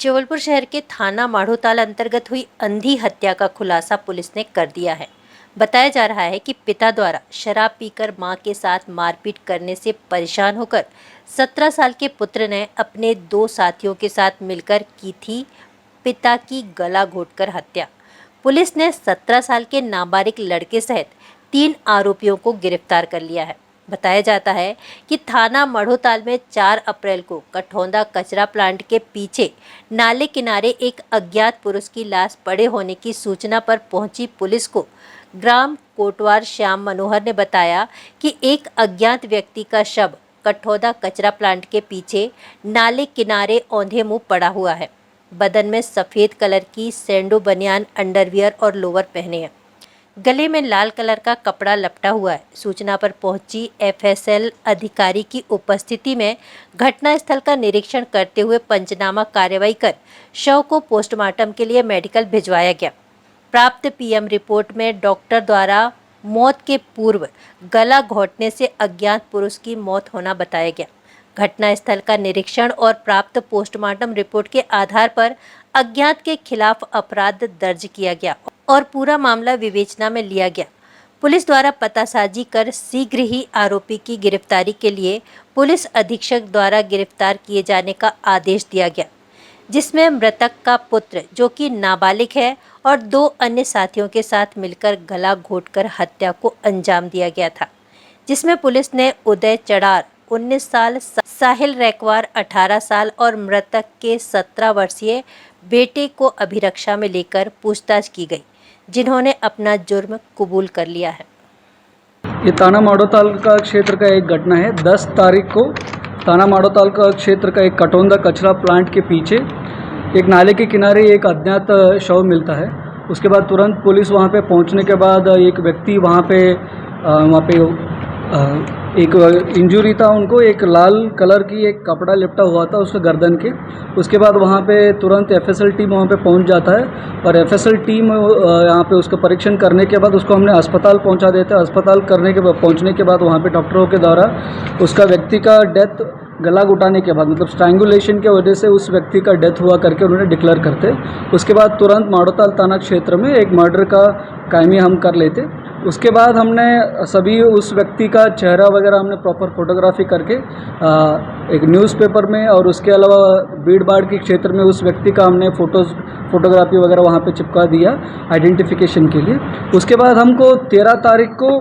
जबलपुर शहर के थाना माढ़ोताल अंतर्गत हुई अंधी हत्या का खुलासा पुलिस ने कर दिया है। बताया जा रहा है कि पिता द्वारा शराब पीकर मां के साथ मारपीट करने से परेशान होकर 17 साल के पुत्र ने अपने दो साथियों के साथ मिलकर की थी पिता की गला घोंटकर हत्या। पुलिस ने 17 साल के नाबालिग लड़के सहित 3 आरोपियों को गिरफ्तार कर लिया है। बताया जाता है कि थाना मढ़ोताल में 4 अप्रैल को कठौंदा कचरा प्लांट के पीछे नाले किनारे एक अज्ञात पुरुष की लाश पड़े होने की सूचना पर पहुंची पुलिस को ग्राम कोटवार श्याम मनोहर ने बताया कि एक अज्ञात व्यक्ति का शव कठौंदा कचरा प्लांट के पीछे नाले किनारे औंधे मुंह पड़ा हुआ है। बदन में सफेद कलर की सैंडो बनियान अंडरवियर और लोअर पहने हैं। गले में लाल कलर का कपड़ा लपटा हुआ है। सूचना पर पहुंची एफएसएल अधिकारी की उपस्थिति में घटनास्थल का निरीक्षण करते हुए पंचनामा कार्रवाई कर शव को पोस्टमार्टम के लिए मेडिकल भिजवाया गया। प्राप्त पीएम रिपोर्ट में डॉक्टर द्वारा मौत के पूर्व गला घोंटने से अज्ञात पुरुष की मौत होना बताया गया। घटनास्थल का निरीक्षण और प्राप्त पोस्टमार्टम रिपोर्ट के आधार पर अज्ञात के खिलाफ अपराध दर्ज किया गया और पूरा मामला विवेचना में लिया गया। पुलिस द्वारा पतासाजी कर शीघ्र ही आरोपी की गिरफ्तारी के लिए पुलिस अधीक्षक द्वारा गिरफ्तार किए जाने का आदेश दिया गया, जिसमें मृतक का पुत्र जो कि नाबालिग है और 2 अन्य साथियों के साथ मिलकर गला घोंटकर हत्या को अंजाम दिया गया था। जिसमें पुलिस ने उदय चड़ार 19 साल, साहिल रैकवार 18 साल और मृतक के 17 वर्षीय बेटे को अभिरक्षा में लेकर पूछताछ की गई, जिन्होंने अपना जुर्म कबूल कर लिया है। ये थाना माढ़ोताल का क्षेत्र का एक घटना है। 10 तारीख को थाना माढ़ोताल का क्षेत्र का एक कटौंदा कचरा प्लांट के पीछे एक नाले के किनारे एक अज्ञात शव मिलता है। उसके बाद तुरंत पुलिस वहाँ पे पहुँचने के बाद एक व्यक्ति वहाँ पे एक इंजरी था, उनको एक लाल कलर की एक कपड़ा लिपटा हुआ था उसके गर्दन के। उसके बाद वहाँ पे तुरंत एफएसएल टीम वहाँ पे पहुँच जाता है और एफएसएल टीम यहाँ पे उसका परीक्षण करने के बाद उसको हमने अस्पताल पहुँचा देते हैं। अस्पताल करने के बाद पहुँचने के बाद वहाँ पे डॉक्टरों के द्वारा उसका व्यक्ति का डेथ गला घुटाने के बाद मतलब स्ट्रैंगुलेशन की वजह से उस व्यक्ति का डेथ हुआ करके उन्होंने डिक्लेयर करते। उसके बाद तुरंत माढ़ोताल थाना क्षेत्र में एक मर्डर का कायमी हम कर लेते। उसके बाद हमने सभी उस व्यक्ति का चेहरा वगैरह हमने प्रॉपर फोटोग्राफी करके एक न्यूज़पेपर में और उसके अलावा भीड़ भाड़ के क्षेत्र में उस व्यक्ति का हमने फोटोग्राफी वगैरह वहाँ पे चिपका दिया आइडेंटिफिकेशन के लिए। उसके बाद हमको 13 तारीख को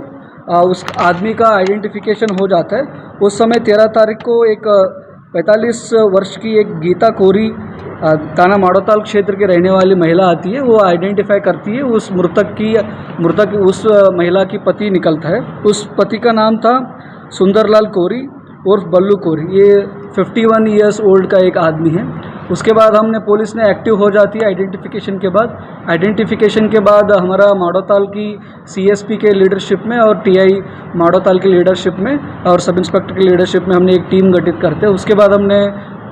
उस आदमी का आइडेंटिफिकेशन हो जाता है। उस समय 13 तारीख को एक 45 वर्ष की एक गीता कोरी थाना माढ़ोताल क्षेत्र के रहने वाली महिला आती है। वो आइडेंटिफाई करती है उस मृतक उस महिला की पति निकलता है। उस पति का नाम था सुंदरलाल कोरी उर्फ बल्लू कोरी। ये 51 ईयर्स ओल्ड का एक आदमी है। उसके बाद हमने पुलिस ने एक्टिव हो जाती है आइडेंटिफिकेशन के बाद हमारा माढ़ोताल की सीएसपी के लीडरशिप में और टीआई माढ़ोताल की लीडरशिप में और सब इंस्पेक्टर की लीडरशिप में हमने एक टीम गठित करते हैं। उसके बाद हमने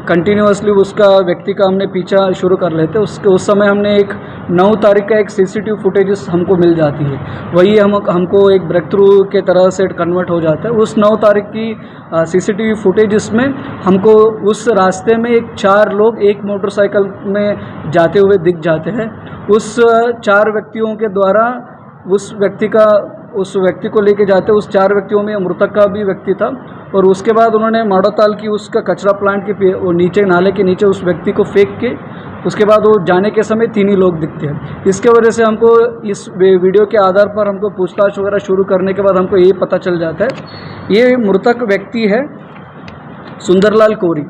कंटिन्यूसली उसका व्यक्ति का हमने पीछा शुरू कर लेते। उस समय हमने एक 9 तारीख का एक सीसीटीवी फुटेजेस हमको मिल जाती है। वही हमको एक ब्रेक थ्रू के तरह से कन्वर्ट हो जाता है। उस 9 तारीख की सीसीटीवी फुटेजेस में हमको उस रास्ते में 4 लोग एक मोटरसाइकिल में जाते हुए दिख जाते हैं। उस 4 व्यक्तियों के द्वारा उस व्यक्ति को लेके जाते। उस 4 व्यक्तियों में मृतक का भी व्यक्ति था और उसके बाद उन्होंने माढ़ोताल की उसका कचरा प्लांट के नीचे नाले के नीचे उस व्यक्ति को फेंक के उसके बाद वो जाने के समय 3 ही लोग दिखते हैं। इसके वजह से हमको इस वीडियो के आधार पर हमको पूछताछ वगैरह शुरू करने के बाद हमको ये पता चल जाता है ये मृतक व्यक्ति है सुंदरलाल कोरी।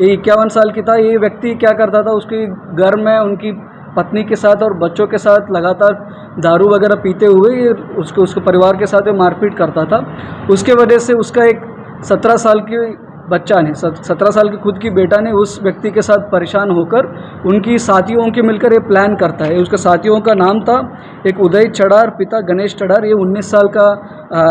ये 51 साल की था। ये व्यक्ति क्या करता था, उसके घर में उनकी पत्नी के साथ और बच्चों के साथ लगातार दारू वगैरह पीते हुए ये उसके परिवार के साथ मारपीट करता था। उसके वजह से उसका एक 17 साल की बच्चा ने 17 साल की खुद की बेटा ने उस व्यक्ति के साथ परेशान होकर उनकी साथियों के मिलकर ये प्लान करता है। उसके साथियों का नाम था एक उदय चड़ार, पिता गणेश चड़ार। ये 19 साल का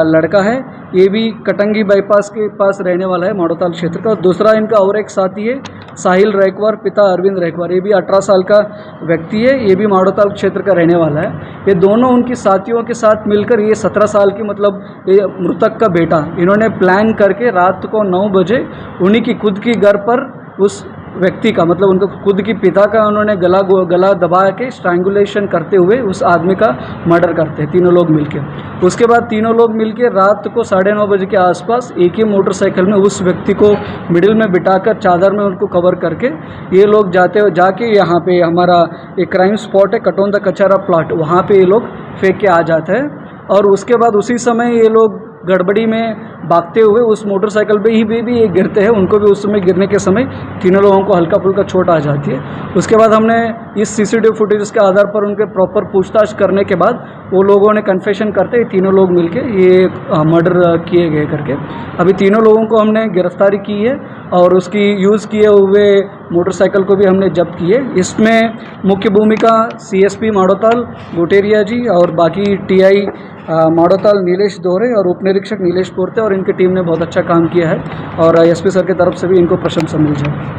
लड़का है। ये भी कटंगी बाईपास के पास रहने वाला है माढ़ोताल क्षेत्र का। दूसरा इनका और एक साथी है साहिल रैकवार, पिता अरविंद रैकवार। ये भी 18 साल का व्यक्ति है। ये भी माढ़ोताल क्षेत्र का रहने वाला है। ये दोनों उनकी साथियों के साथ मिलकर ये 17 साल की मतलब ये मृतक का बेटा इन्होंने प्लान करके रात को 9 बजे उन्हीं की खुद की घर पर उस व्यक्ति का, मतलब उनका खुद की पिता का उन्होंने गला दबा के स्ट्रैंगुलेशन करते हुए उस आदमी का मर्डर करते हैं तीनों लोग मिलके। उसके बाद तीनों लोग मिलके रात को 9:30 बजे के आसपास एक ही मोटरसाइकिल में उस व्यक्ति को मिडिल में बिठाकर चादर में उनको कवर करके ये लोग जाके यहाँ पे हमारा एक क्राइम स्पॉट है कटौंदा कचारा प्लाट, वहाँ पे ये लोग फेंक के आ जाते हैं। और उसके बाद उसी समय ये लोग गड़बड़ी में भागते हुए उस मोटरसाइकिल पे ही भी ये गिरते हैं। उनको भी उस समय गिरने के समय तीनों लोगों को हल्का फुल्का चोट आ जाती है। उसके बाद हमने इस सीसीटीवी फुटेज के आधार पर उनके प्रॉपर पूछताछ करने के बाद वो लोगों ने कन्फेशन करते तीनों लोग मिलके ये मर्डर किए गए करके। अभी तीनों लोगों को हमने गिरफ्तारी की है और उसकी यूज़ किए हुए मोटरसाइकिल को भी हमने जब्त किए। इसमें मुख्य भूमिका CSP माड़ोताल गुटेरिया जी और बाकी TI माड़ोताल नीलेश दोहरे और उप निरीक्षक नीलेश पोरते और इनकी टीम ने बहुत अच्छा काम किया है और SP सर की तरफ से भी इनको प्रशंसा मिल जाए।